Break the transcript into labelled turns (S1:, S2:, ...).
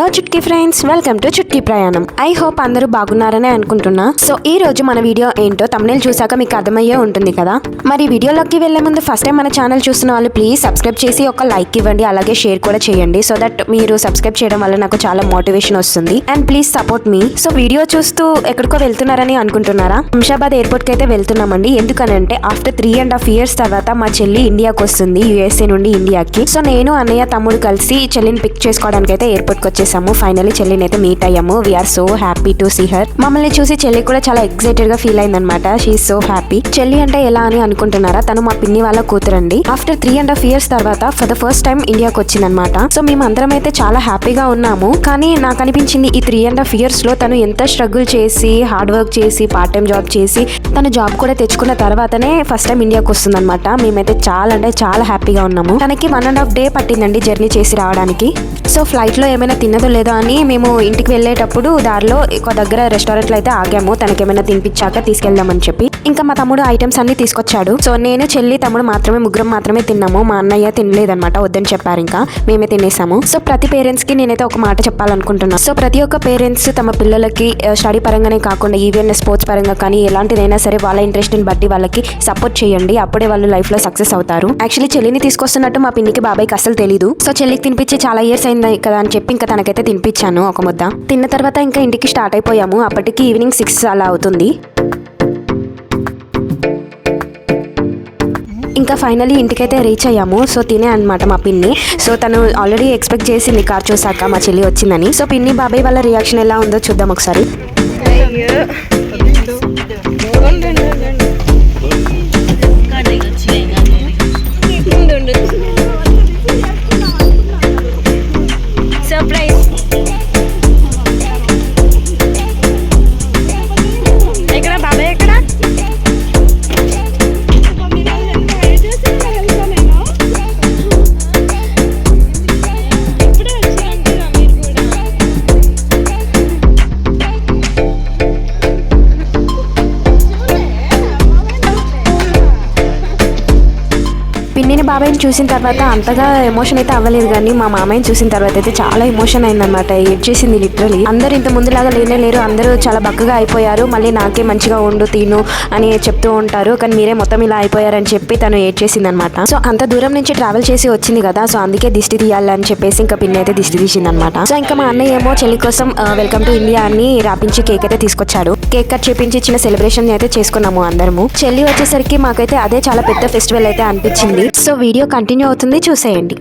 S1: Hello Chutki friends, welcome to Chutki ప్రయాణం. I hope అందరూ బాగున్నారని అనుకుంటున్నా. సో ఈ రోజు మన వీడియో ఏంటో తమ్నెల్ చూసాక మీకు అర్థమయ్యే ఉంటుంది కదా. మరి వీడియోలోకి వెళ్లే ముందు ఫస్ట్ టైం మన ఛానల్ చూస్తున్న వాళ్ళు ప్లీజ్ సబ్స్క్రైబ్ చేసి ఒక లైక్ ఇవ్వండి, అలాగే షేర్ కూడా చేయండి. సో దట్ మీరు సబ్స్క్రైబ్ చేయడం వల్ల నాకు చాలా మోటివేషన్ వస్తుంది. And please support me. So video చూస్తూ ఎక్కడికో వెళ్తున్నారని అనుకుంటున్నారా? శంషాబాద్ ఎయిర్పోర్ట్ కి అయితే వెళ్తున్నామండి. ఎందుకనంటే ఆఫ్టర్ 3.5 years తర్వాత మా చెల్లి ఇండియాకి వస్తుంది, USA నుండి ఇండియాకి. సో నేను అన్నయ్య తమ్ముడు కలిసి చెల్లిని పిక్ చేసుకోవడానికి అయితే ఎయిర్పోర్ట్ కి వచ్చేసాము. ఫైనల్లీ చెల్లిని అయితే మీట్ అయ్యాము. We are so happy to see her. మమ్మల్ని చూసి చెల్లి కూడా చాలా ఎక్సైటెడ్ గా ఫీల్ అయింది అనమాట. She so happy. చెల్లి అంటే ఎలా అని అనుకుంటున్నారా? తను మా పిన్ని వాళ్ళ కూతురండి. ఆఫ్టర్ 3.5 years తర్వాత ఫర్ ద ఫస్ట్ టైం ఇండియాకి వచ్చిందనమాట. సో మేము అందరం అయితే చాలా హ్యాపీగా ఉన్నాము. కానీ నాకు అనిపించింది ఈ 3.5 years లో తను ఎంత స్ట్రగుల్ చేసి హార్డ్ వర్క్ చేసి పార్ట్ టైం జాబ్ చేసి తను జాబ్ కూడా తెచ్చుకున్న తర్వాతనే ఫస్ట్ టైం ఇండియాకి వస్తుంది అనమాట. మేమైతే చాలా అంటే చాలా హ్యాపీగా ఉన్నాము. తనకి 1.5 day పట్టిందండి జర్నీ చేసి రావడానికి. సో ఫ్లైట్ లో ఏమైనా తిన్నదో లేదో అని మేము ఇంటికి వెళ్ళేటప్పుడు దారిలో ఒక దగ్గర రెస్టారెంట్ లో అయితే ఆగాము. తనకి ఏమైనా తినిపించాక తీసుకెళ్దామని చెప్పి. ఇంకా మా తమ్ముడు ఐటమ్స్ అన్ని తీసుకొచ్చాడు. సో నేను చెల్లి తమ్ముడు ముగ్గురం మాత్రమే తిన్నాము. మా అన్నయ్య తినలేదన్నమాట, వద్దని చెప్పారు. ఇంకా మేమే తినేసాము. సో ప్రతి పేరెంట్స్ కి నేనైతే ఒక మాట చెప్పాలనుకుంటున్నాను. సో ప్రతి ఒక్క పేరెంట్స్ తమ పిల్లలకి స్టడీ పరంగానే కాకుండా ఈవెన్ స్పోర్ట్స్ పరంగా కానీ ఎలాంటిదైనా సరే వాళ్ళ ఇంట్రెస్ట్ ని బట్టి వాళ్ళకి సపోర్ట్ చేయండి. అప్పుడే వాళ్ళు లైఫ్ లో సక్సెస్ అవుతారు. యాక్చువల్లీ చెల్లిని తీసుకొస్తున్నట్టు మా పిన్నికి బాబాయ్కి అసలు తెలీదు. సో చెల్లికి తినిపించి చాలా ఇయర్స్ అయింది కదా అని చెప్పి ఇంకా తనకైతే తినిపించాను ఒక ముద్ద. తిన్న తర్వాత ఇంకా ఇంటికి స్టార్ట్ అయిపోయాము. అప్పటికి ఈవినింగ్ 6 అలా అవుతుంది. ఇంకా ఫైనలీ ఇంటికైతే రీచ్ అయ్యాము. సో తినే అనమాట మా పిన్ని. సో తను ఆల్రెడీ ఎక్స్పెక్ట్ చేసింది కార్ చూసాక మా చెల్లి వచ్చిందని. సో పిన్ని బాబాయ్ వాళ్ళ రియాక్షన్ ఎలా ఉందో చూద్దాం ఒకసారి. పిన్నిని బాబాయ్ని చూసిన తర్వాత అంతగా ఎమోషన్ అయితే అవ్వలేదు, కానీ మా మామయ్యని చూసిన తర్వాత అయితే చాలా ఎమోషన్ అయిందనమాట. ఏడ్చేసింది లిటరలీ. అందరూ ఇంత ముందులాగా లేరు, అందరూ చాలా బక్కగా అయిపోయారు. మళ్ళీ నాకే మంచిగా ఉండు తిను అని చెప్తూ ఉంటారు, కానీ మీరే మొత్తం ఇలా అయిపోయారని చెప్పి తను ఏడ్చేసింది అనమాట. సో అంత దూరం నుంచి ట్రావెల్ చేసి వచ్చింది కదా, సో అందుకే దిష్టి తీయాలని చెప్పేసి ఇంకా పిన్ని అయితే దిష్టి తీసింది అనమాట. సో ఇంకా మా అన్నయ్య ఏమో చెల్లి కోసం వెల్కమ్ టు ఇండియా అని రాపించి కేక్ అయితే తీసుకొచ్చాడు. కేక్ కట్ చేపించి చిన్న సెలబ్రేషన్ అయితే చేసుకున్నాము అందరము. చెల్లి వచ్చేసరికి మాకైతే అదే చాలా పెద్ద ఫెస్టివల్ అయితే అనిపించింది. సో వీడియో కంటిన్యూ అవుతుంది, చూసేయండి.